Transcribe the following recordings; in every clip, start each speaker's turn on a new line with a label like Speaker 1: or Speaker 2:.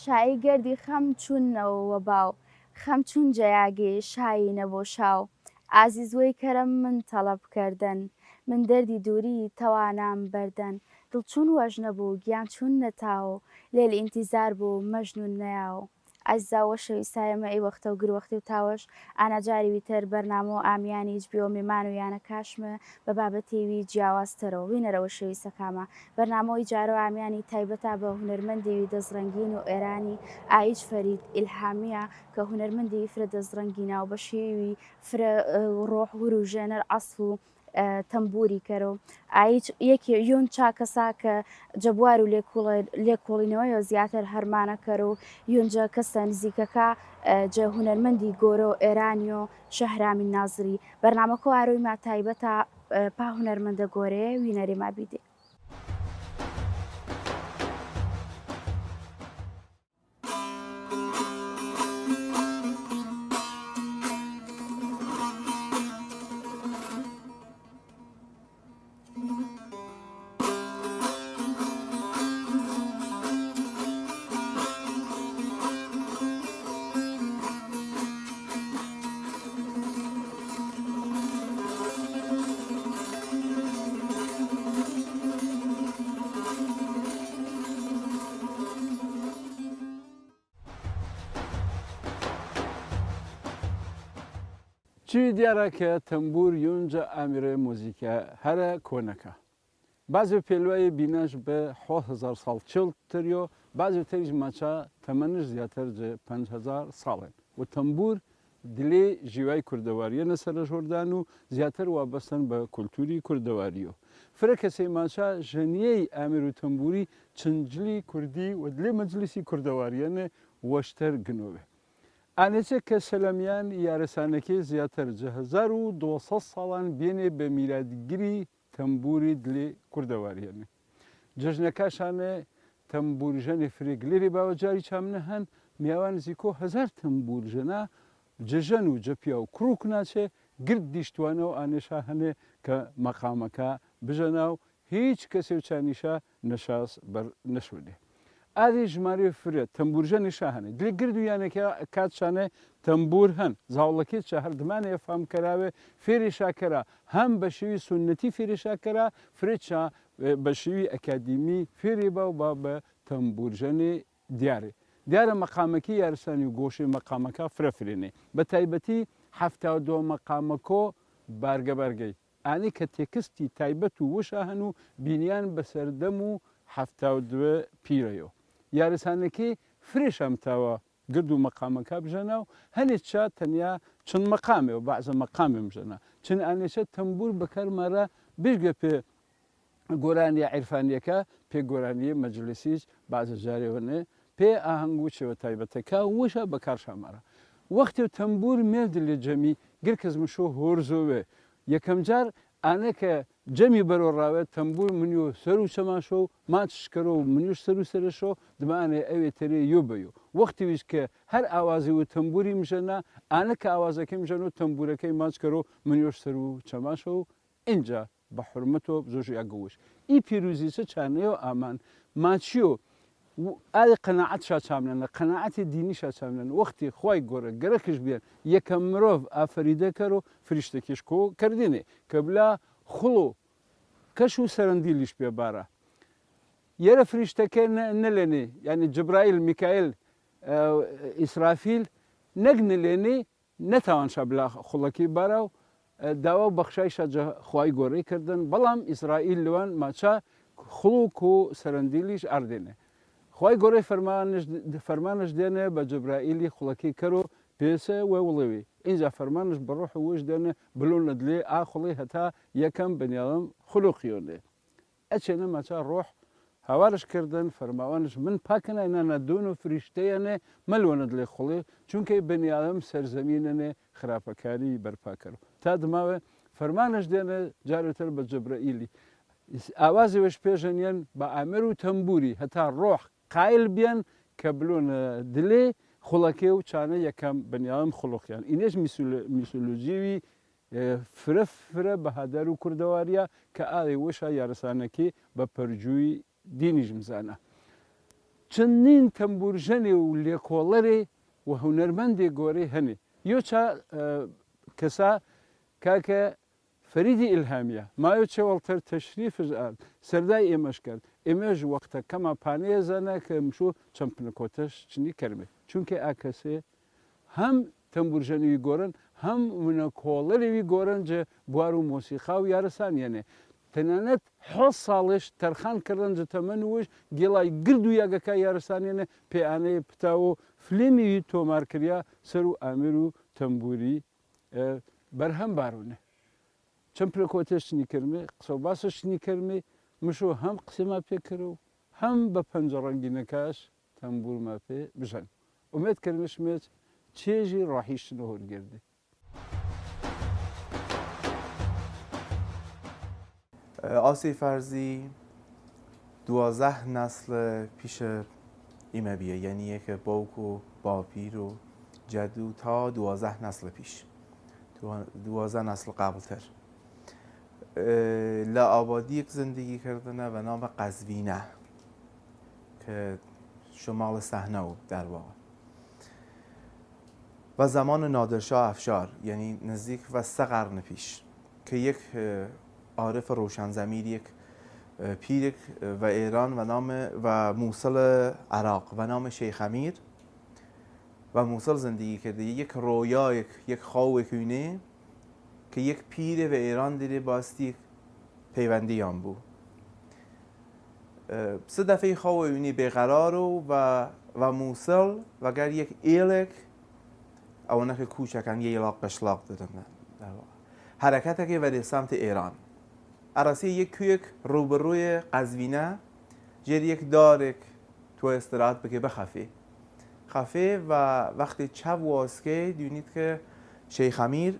Speaker 1: شایی گەردی خەم چوونەوە باو خەم چوون جەیاگێ شایینە بۆ شاو ئازیزوەی کەرەم من تەڵەب کردن من دەردی دووری تەوانام بەردەن دڵچوون وەژ نەبوو گیان چوون نەتاو لێل ئینتیزار بوو مەژنون نەیاو ئەزاوە شەویستایەمە ئەی وەختە و گروەختی و تاوەش ئانەجاری ویتر بەرنامە و ئامیانی HBO میمان و یانە کاشمە بە بابەتێوی جیاوازترەوە بینەرەوە شەویستەکامە بەرنامەوەی جارە و ئامیانی تایبەتا بە هونەرمەندێوی دەستڕەنگین و ئێرانی ئایج فەرید ئیلهامیە کە هونەرمەندێوی فرە دەستڕەنگینە و بە شێوی فرە ڕۆح و ژێنەر عەسف و تەمبوری کەرەوە ئایج یەکی یۆن چاکەسا کە جەبوار و لێکۆڵینەوەیەوە زیاتر هەرمانەکەر و یۆنجە کەسە نزیکەکە جە هونەرمەندی گۆرە و ئێرانی و شەهرامی نازری بەرنامەکە ئاروی ما تایبەتە پا هونەرمەندە گۆرەیە وینەری ما بیدێ
Speaker 2: چی دیارە کە تەمبور یۆنجە ئامێرە موزیکە هەرە کۆنەکە بعضی پێلوای بینەش بە 1000 ساڵ چڵتریۆ بعضی تریش ماچە تەمەنش زیاتر 5000 ساڵن و تەمبور dilê jîwayê Kurdewariye nesere jordan û ziyatr wabestin bi kulturî Kurdewariyo. Firek kesê maça jeniyê Amîr û Tembûrî çincilî Kurdî û dilê meclisî Kurdewariye ne weşter ginove. Anêçe ke Selemiyan yaresanekê ziyatr 1200 salan bênê bi mîradgirî Tembûrî dilê Kurdewariye ne. Cejneka şane tembûrjenê firêgilêrê bawecarî çamine hen miyawan zîko 1000 tembûrjena Cejen û cepiya û kurûk naçe girt dîştwane û anêşa hene ke meqameka bijena û hîç kesê û çanîşa neşas ber neşûne. Adê ji malê firê tembûrjenê şa hene. Dilê girt û yaneke kat şane tembûr hen. Zawlekê çi her dimanê famkerave fêrê şakera hem bi şêwî sunnetî fêrê şakera firê ça bi şêwî ekademî fêrê ba û ba bi tembûrjenê diyarê. دیارە مەقامەکی یارستانی و گۆشەی مەقامەکە فرەفرێنێ بە تایبەتی 72 مەقامەکۆ بارگەبارگەی ئانی کە تێکستی تایبەت و وشە هەن و بینیان بەسەردەم و 72 پیرەیەوە یارستانەکەی فرێش ئەمتاوە گرد و مەقامەکە بژەنە و هەنێک چا تەنیا چند مەقامێ و بەعزە مەقامێ بژەنە چند ئانێشە تەمبور بەکارمارە بژگە پێ گۆرانی عیرفانیەکە پێ گۆرانی مەجلیسیش بەعزە جارێوەنێ پێ ئاهەنگ و چێوە تایبەتەکە وشە بەکارشامارە وەختی و تەمبور مێرد لێ جەمی گرکەزمشۆ هۆرزۆوێ یەکەم جار ئانەکە جەمی بەرۆڕاوێ تەمبور منی و سەر و چەماشۆ و ماچشکەرە و منیش سەر و سەرشۆ دمانێ ئەوێ تەرێ یۆ بەیۆ وەختی ویش کە هەر ئاوازی و تەمبوری مژەنا ئانەکە ئاوازەکەی مژەن و تەمبورەکەی ماچکەرۆ منیۆش سەر و چەماشە و اینجا بە حرمەتۆ زۆژ یاگەوش ئی پیرروزیچە چانەیە ئامان ماچیۆ ئای قەنەعەت شاچامنەنە قەنەعەتی دینی شاچامنەن وەختی خی گۆرە گەرەکش بێن یەکەم مرۆڤ ئافریدەکەر و فریشتەکیش کۆ کردێنێ کە بلا خوڵ و کەش و سەرەندی لیش پێبارە یەرە فریشتەکە نەلێنێ یعنی جبرائیل میکائیل ئیسرافیل نەک نلێنێ نەتاوانشا بلا خوڵەکەی بارە و داوا و بەخشایشە خی گۆرەی کردن بەڵام ئیسرائیل لەوان ماچە خوڵک و سەرەندیلیش ئاردێنێ خی گۆرەی فەرمانش دێنێ بە جبرائیلی خوڵەکەی کەرۆ پێسە وە وڵێوی اینجا فەرمانش بە ڕۆح وش دێنێ بلون لە دلێ ئاخڵی هەتا یەکەم بنیاڵم خلوقیۆنێ ئەچێنە ماچە ڕۆح هاوارش کردن فەرماوانش من پاکەنایانە دۆن و فریشتەیەنێ مەلوەنە دلێ خوڵێ چونکەی بنیاڵم سەرزەمینەنێ خراپەکاری بەرپاکەرەوە تا دماوێ فەرمانش دێنێ جارێتر بە جبرائیلی ئاوازی وەش پێژەنیان بە ئامێر و تەمبوری هەتا ڕۆح قایل بیان کە بلۆنە دلێ خوڵەکێ و چانە یەکەم بنیاڵم خڵۆقیان ئینێش میسولۆژیوی فرە بەهادار و کوردەواریە کە ئاڵێ وشە یارەسانەکەی بە پەرجووی دینیش مزانە چ چندین تنبورژنێ و لێکۆڵەرێ و هونەرمەندێ گۆرەی هەنێ یۆ کەسا کاکە فەریدی ئیلهامیە مایۆ چێوەڵتەر تەشریفش ئارد سەردای ئێمەش کرد ئێمەش وەختە کەما پانەیە زانە کە مشۆ چەند پنەکۆتەش چنی کەرمێ چونکە ئاکەسێ هەم تەنبورژەنیوی گۆرن هەم منەکۆڵەرێوی گۆرەنجە بوار و مۆسیقا و یارەسانیانێ تەنانەت حۆ ساڵش تەرخان کردن جە تەمەن وش گێڵای گرد و یاگەکە یارەسانیانە پێیانەیە پتاوە فلێمیوی تۆمارکریا سەر و ئامیر و تەمبوری بەرهەم بارونێ چەند پرەکۆتێش چنی کردمێ قسە و باسش چنی کردمێ مشۆ هەم قسەما پێکردە و هەم بە پەنجە ڕەنگینەکەش تەمبورما پێ بژەن ئومێد کردمشمێت چێژی ڕاهیشتنە هۆرگردی
Speaker 3: آسی فرزی 12 نسل پیش ایمه بیه یعنی یک باوک و باپیر و جدو تا 12 نسل پیش 12 نسل قبلتر لآبادی یک زندگی کردنه و نام قزوینه که شمال صحنه بود در واقع و زمان نادرشاه افشار یعنی نزدیک و 3 قرن پیش که یک عارف روشنضمیر یک پیر و ایران و موصل عراق و نام شیخ امیر و موصل زندگی کرده یک رویا یک خواب کونه که یک پیر و ایران دیده باستی پیوندی هم بود 3 دفعه خواب کونه بقرار و موصل و گر یک ایلک اونه که کوچکن یه ایلاق قشلاق دادن در واقع حرکت که ولی سمت ایران عراسی یک کویک روبروی قزوینه جر یک دارک تو استراحت بکه بخفه خفه و وقتی چپ واسکه دونید که شیخ امیر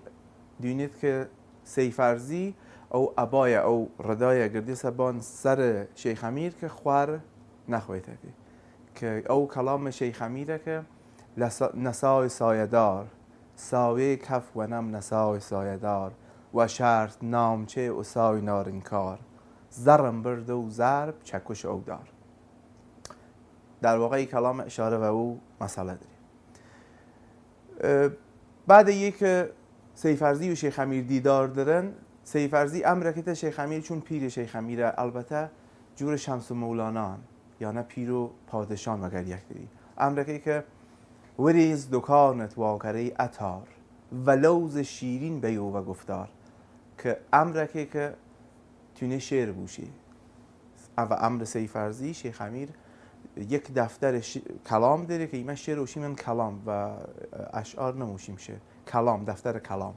Speaker 3: دونید که سیفرزی او عبای او ردای گردی سبان سر شیخ امیر که خوار نخویده که او کلام شیخ امیره که نسای سایدار ساوی کف و نم نسای سایدار و شرط نامچه و سای نارنکار زرم برد و ضرب چکش او دار در واقع کلام اشاره و او مسئله داریم بعد یک سیفرزی و شیخ امیر دیدار دارن سیفرزی امر که شیخ امیر چون پیر شیخ امیر البته جور شمس و مولانا یا نه پیر و پادشان مگر یک دیدی امر که وریز دکانت واکره اتار و لوز شیرین بیو و گفتار که امر که تونه شعر بوشی و امر سیفرزی شیخ امیر یک دفتر کلام داره که ایمه شعر روشی من کلام و اشعار نموشیم شعر کلام دفتر کلام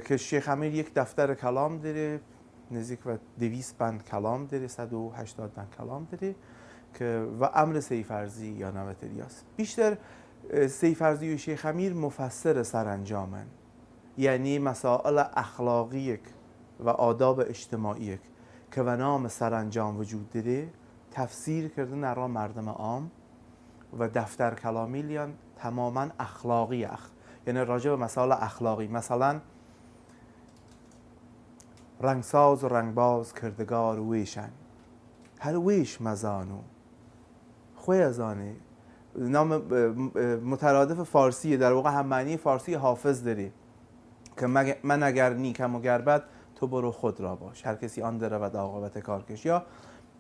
Speaker 3: که شیخ امیر یک دفتر کلام داره نزدیک و 200 بند کلام داره 180 بند کلام داره که و امر سیفرزی یا نوت الیاس بیشتر سیفرزی و شیخ امیر مفسر سرانجامن یعنی مسائل اخلاقی و آداب اجتماعی که و نام سرانجام وجود داره تفسیر کردن را مردم عام و دفتر کلامی لیان تماما اخلاقی یعنی راجع به مسائل اخلاقی مثلا رنگساز و رنگباز کردگار ویشن هر ویش مزانو خوی ازانه نام مترادف فارسیه در واقع هم معنی فارسی حافظ داره که من اگر نیکم و گربت تو برو خود را باش هر کسی آن داره و عاقبت کارکش یا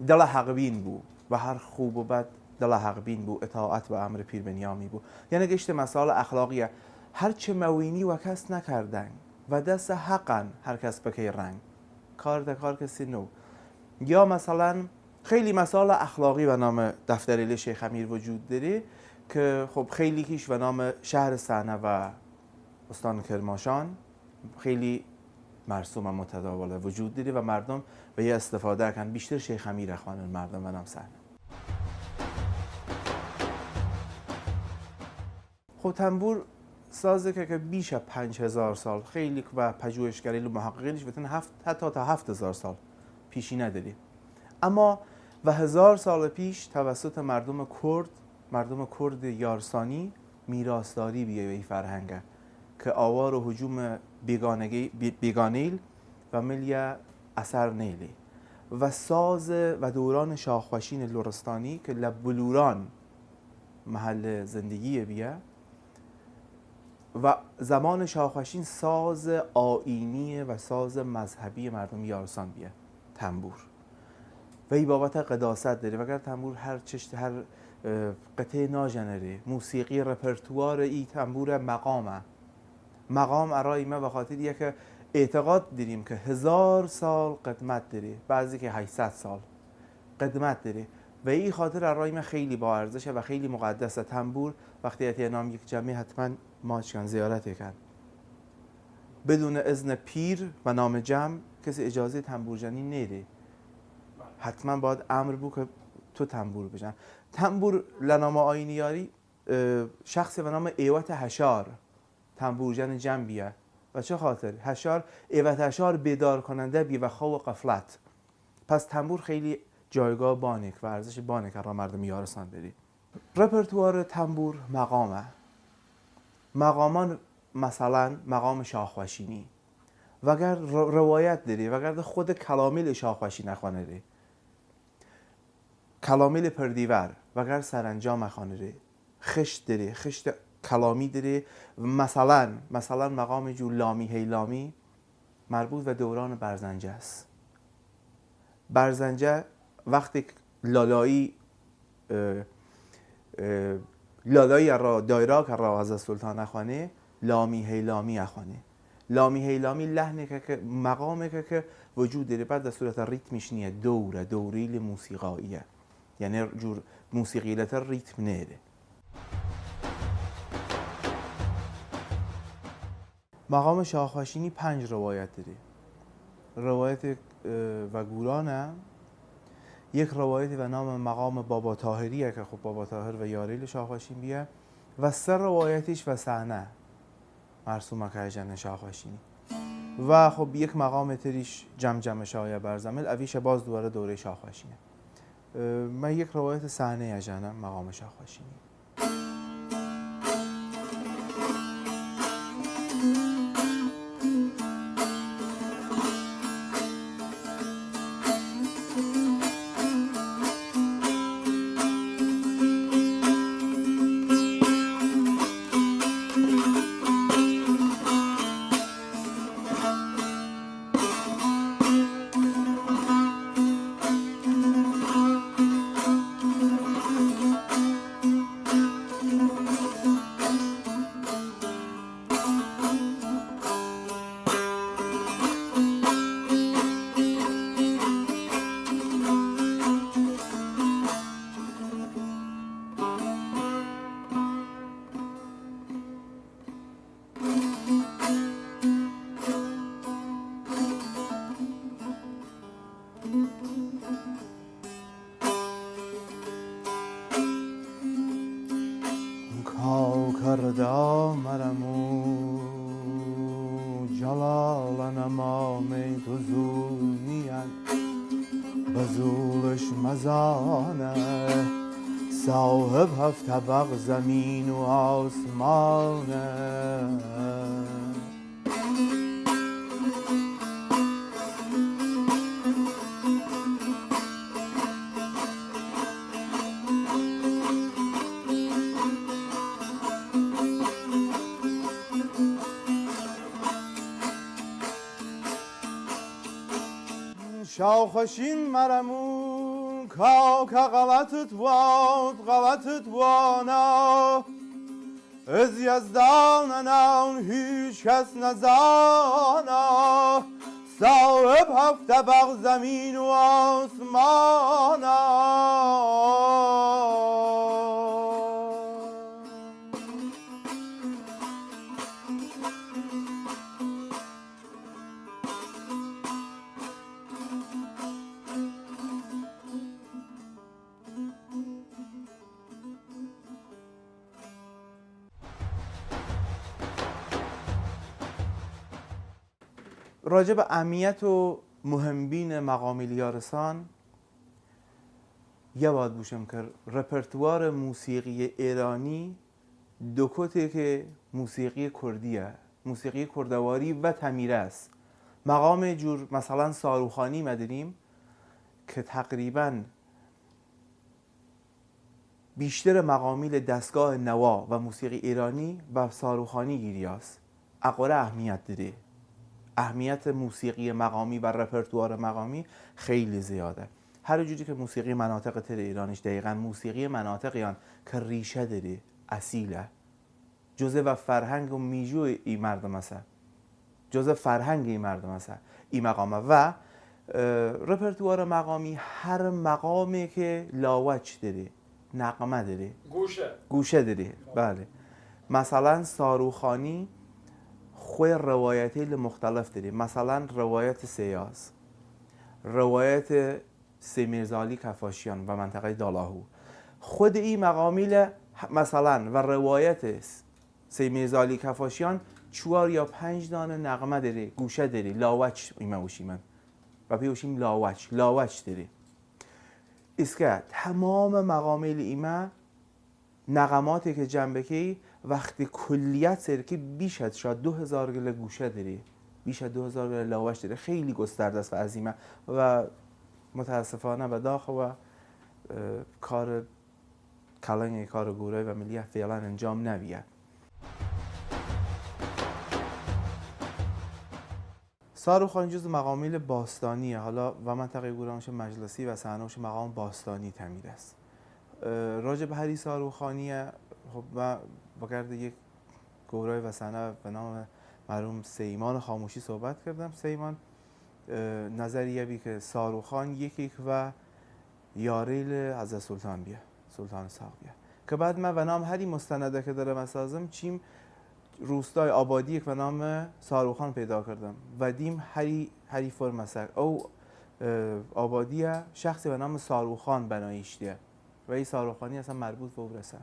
Speaker 3: دل حق بین بو و هر خوب و بد دل حق بین بو اطاعت و امر پیر بنیامی بو یعنی گشت مسائل اخلاقیه هر چه موینی و کس نکردن و دست حقن هر کس بکی رنگ کار کسی نو یا مثلا خیلی مسائل اخلاقی و نام دفتر شیخ امیر وجود داره که خب خیلی کیش و نام شهر صحنه و استان کرماشان خیلی مرسوم و متداوله وجود داره و مردم به یه استفاده کن بیشتر شیخ امیر خوانن مردم و نام صحنه خب تنبور سازه که بیش از 5000 سال خیلی و پژوهشگری و محققینش بتن حتی تا 7000 سال پیشی نداری اما و 1000 سال پیش توسط مردم کرد یارسانی میراثداری بیه ای فرهنگه که آوار و هجوم بیگانیل و ملیه اثر نیلی و ساز و دوران شاخوشین لرستانی که لبلوران محل زندگی بیه و زمان شاخوشین ساز آیینی و ساز مذهبی مردم یارسان بیه تنبور و ای بابت قداست داره وگر تنبور هر قطعه ناجنره موسیقی رپرتوار ای تنبور مقام ارای ما به خاطر که اعتقاد داریم که 1000 سال قدمت داره بعضی که 800 سال قدمت داره و این خاطر ارای ما خیلی با ارزشه و خیلی مقدسه. تنبور وقتی اتیا نام یک جمعی حتما ماچکن زیارت کن بدون اذن پیر و نام جمع کسی اجازه تنبورزنی نده حتما باید امر بو که تو تنبور بزن. تنبور لنام آینیاری شخص به نام ایوت هشار تنبورزن جنبیه و چه خاطر؟ ایوت هشار بیدار کننده بی و خواه و قفلت. پس تنبور خیلی جایگاه بانک و ارزش بانک را مردم یارسان داری. رپرتوار تنبور مقامان مثلا مقام شاخوشینی وگر روایت داری وگر خود کلامل شاخوشی نخوانه دی کلامل پردیور وگر سرانجام خانه دی خشت داری خشت کلامی داری مثلا مقام جو لامی هیلامی مربوط به دوران برزنجه است. برزنجه وقتی لالایی را دایراک را از سلطان اخوانه لامی هیلامی اخوانه لامی هیلامی لحنه که مقامه که وجود داره بعد در صورت ریتمش نیه دوریل موسیقاییه یعنی جور موسیقیلت ریتم نیره. مقام شاخوشینی 5 روایت داره. روایت و گورانه یک روایتی به نام مقام بابا طاهریه که خب بابا طاهر و یاریل شاخوشین بیه و 3 روایتش و صحنه مرسومه که جن شاخوشینی و خب یک مقام تریش جمجم شایع برزمل اویش باز دوره شاخوشینه. من یک روایت صحنه جنم مقام شاخوشینی. کرده مرمو جلال نمامه تو زونیان بزولش مزانه صاحب 7 طبق زمین و آسمانه شاخوشین مرمون که غلطت وانا از یزدان نان هیچ کس نزانا صاحب 7 طبق زمین و آسمانا راجع به اهمیت و مهمبین مقام یارسان یه باید بوشم که رپرتوار موسیقی ایرانی 2 کته که موسیقی کردیه موسیقی کردواری و تمیره است. مقام جور مثلا ساروخانی مدنیم که تقریباً بیشتر مقامیل دستگاه نوا و موسیقی ایرانی و ساروخانی گیری است. اقوره اهمیت داره. اهمیت موسیقی مقامی و رپرتوار مقامی خیلی زیاده. هر جوری که موسیقی مناطق تر ایرانیش دقیقاً موسیقی مناطقیان که ریشه داره، اصیله، جزء و فرهنگ و میجو این مردم است، جزء فرهنگ این مردم است این مقامه. و رپرتوار مقامی هر مقامی که لاوچ داره، نغمه داره، گوشه داره. بله، مثلا ساروخانی خوی روایتی مختلف داره. مثلا روایت سیاز، روایت سیمیرزالی کفاشیان و منطقه دالاهو، خود این مقامیل مثلا و روایت سیمیرزالی کفاشیان 4 یا 5 دانه نغمه داره، گوشه داره، لاوچ ایموشی من و پیوشیم لاوچ داره. اسکه تمام مقامیل ایمه نغماتی که جنبه کی وقتی کلیت سرکی بیش از شاید 2000 گله گوشه داره، بیش از 2000 گله لاوچ داره. خیلی گسترده است و عظیمه و متاسفانه به داخل و کار کلنگ کار گروه و ملی فعلا انجام نمیاد. ساروخانی جز مقامیل باستانیه. حالا و منطقه گورانش مجلسی و صحنه‌اش مقام باستانی تمید است. راجع به هری ساروخانیه خب ما بگرد یک گروه و صحنه به نام مرحوم سیمان خاموشی صحبت کردم. سیمان نظریه بی که ساروخان یکی و یاریل حضرت سلطان بیه، سلطان ساق بیه، که بعد من و نام هری مستنده که دارم اسازم چیم روستای آبادی یک و نام ساروخان پیدا کردم و دیم هری فرم است او آبادی شخصی به نام ساروخان بنایش دیه و این ساروخانی اصلا مربوط به او رسه.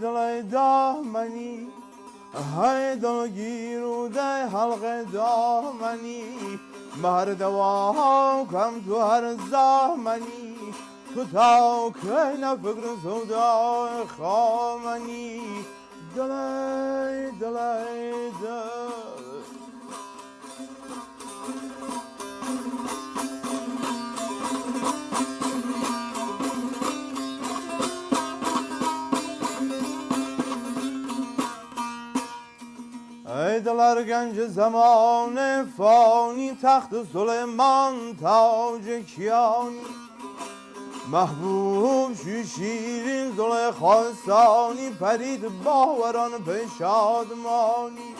Speaker 3: دلای دامنی های دل گیروده حلق دامنی مهر دوا کم تو هر زمانی تو تا که نفکر سودا خامنی دلای دل ای دلار گنج زمان فانی تخت سلیمان تاج کیانی محبوب شیرین دل خواستانی پرید باوران پیشادمانی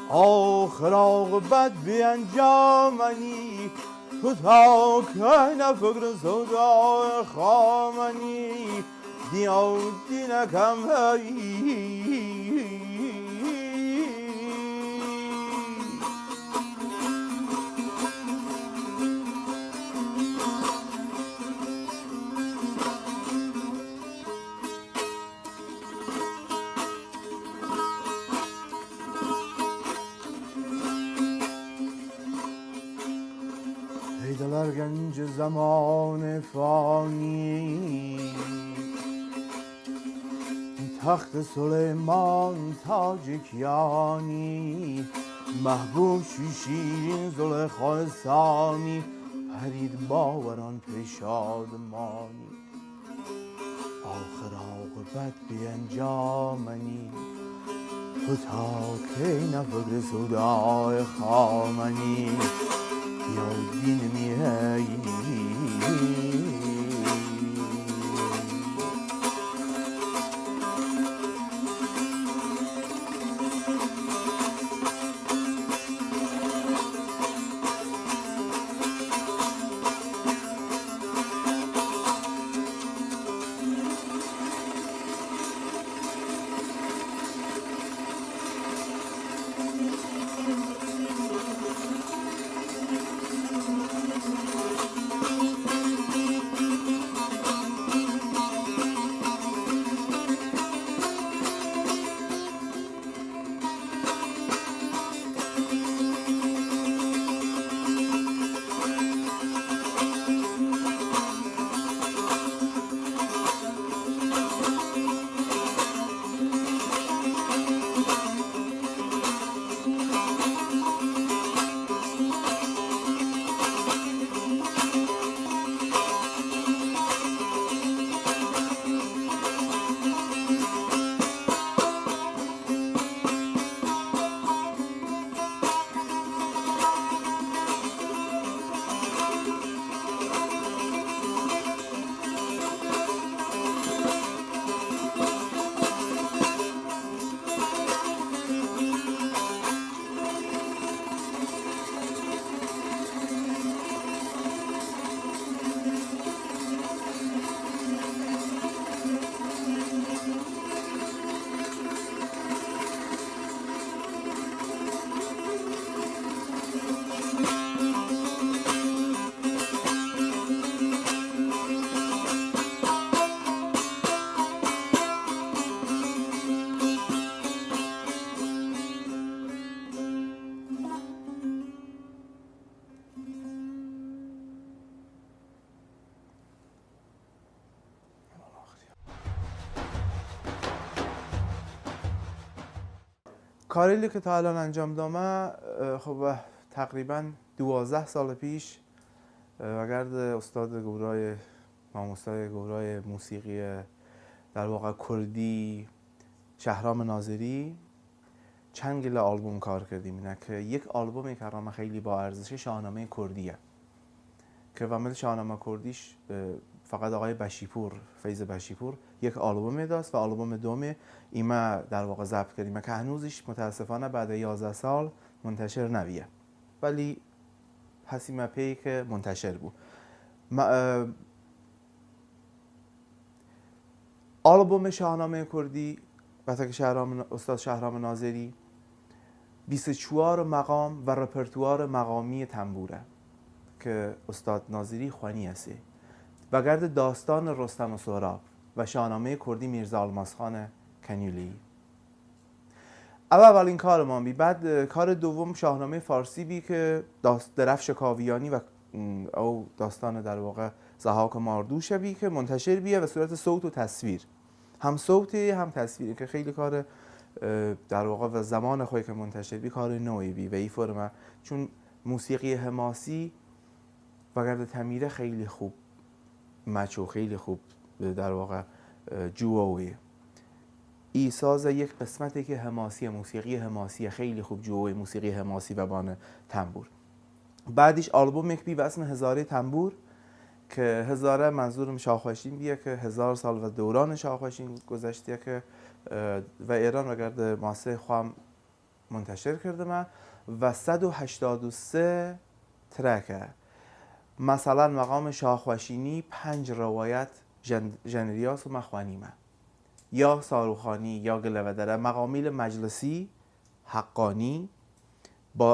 Speaker 3: آخر عاقبت بیانجامنی تو تا که نفکر سودا خامنی دیا دینکم هایی گنج زمان فانی تخت سلیمان تاج کیانی محبوب شیرین زلیخا ثانی پرید باوران پیشادمانی آخر عاقبت بینجامنی تو تا کی نفکر سودای خامنی یا دین میهی کاری که تا الان انجام دادم خب تقریبا 12 سال پیش وگرد استاد گورای ماموستای گورای موسیقی در واقع کردی شهرام ناظری چند گله آلبوم کار کردیم. اینه که یک آلبومی که رام خیلی با ارزش شاهنامه کردیه که وامل شاهنامه کردیش فقط آقای بشیپور فیض بشیپور یک آلبوم داشت و آلبوم دوم ایما در واقع ضبط کردیم که هنوزش متاسفانه بعد 11 سال منتشر نویه ولی حسیمه پی که منتشر بود. آلبوم شاهنامه کردی وقتی که استاد شهرام ناظری 24 مقام و رپرتوار مقامی تنبوره که استاد ناظری خوانی است و گرد داستان رستم و سهراب و شاهنامه کردی میرزا الماسخان کنیولی. اولین کار ما بی. بعد کار دوم شاهنامه فارسی بی که درفش کاویانی و او داستان در واقع ضحاک ماردوش بی که منتشر بیه و صورت صوت و تصویر هم صوتی هم تصویری که خیلی کار در واقع و زمان خواهی که منتشر بی کار نوعی بی و ای فرمه چون موسیقی حماسی و گرد تمیره خیلی خوب مچو خیلی خوب در واقع جووی ای ساز یک قسمتی که حماسی موسیقی حماسی خیلی خوب جووی موسیقی حماسی و بان تنبور. بعدش آلبوم یک بی به اسم هزاره تنبور که هزاره منظورم شاخوشین بیه که 1000 سال و دوران شاخوشین گذشته که و ایران و گرد ماسه خوام منتشر کرده من و 183 ترکه مثلا مقام شاخوشینی 5 روایت جنریاس و مخوانیمه یا ساروخانی یا گلودره مقامیل مجلسی حقانی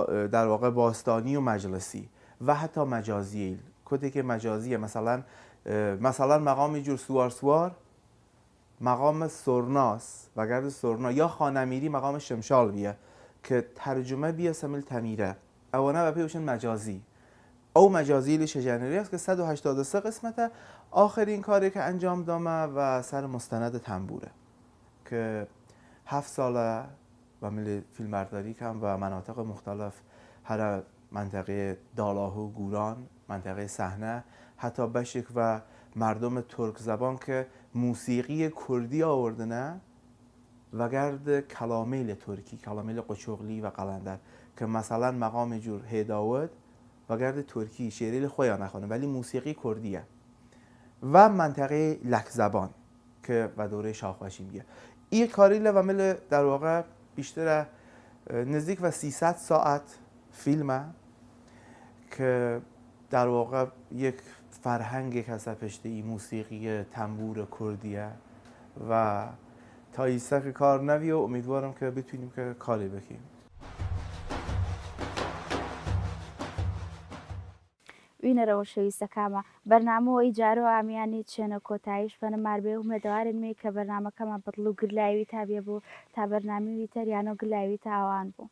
Speaker 3: در واقع باستانی و مجلسی و حتی مجازی کدی که مجازیه مثلا مقام جور سوار مقام سرناس و گرد سرنا یا خانمیری مقام شمشال بیه که ترجمه بیه سمیل تمیره اوانه و پیوشن مجازی او مجازی شجنری است که 183 قسمته. آخرین کاری که انجام دامه و سر مستند تنبوره که 7 ساله و ملی فیلم برداری کم و مناطق مختلف، هر منطقه دالاهو، گوران، منطقه صحنه، حتی بشک و مردم ترک زبان که موسیقی کردی آوردنه و گرد کلامیل ترکی، کلامیل قچوغلی و قلندر که مثلا مقام جور هیداود و گرد ترکی شعریل خویا نخونه ولی موسیقی کردیه، و منطقه لک زبان که و دوره شاهوشیمیه. این کاریله و مل در واقع بیشتر نزدیک و 300 ساعت فیلمه که در واقع یک فرهنگ که از پشت این موسیقی تنبور کردیه و تا ایسته که کار نوی و امیدوارم که بتونیم که کاری بکنیم.
Speaker 1: وینەرەوە شەویستەکانمە بەرنامەوەی جارۆ ئامیانی چێنە کۆتاییش بەنە ماربێ و مێدەوارن مێ کە بەرنمەکەمان بەدڵ و گرلاوی تا بێ بوو تا بەرنامیوی تەریان و گلاوی تاوان بوو.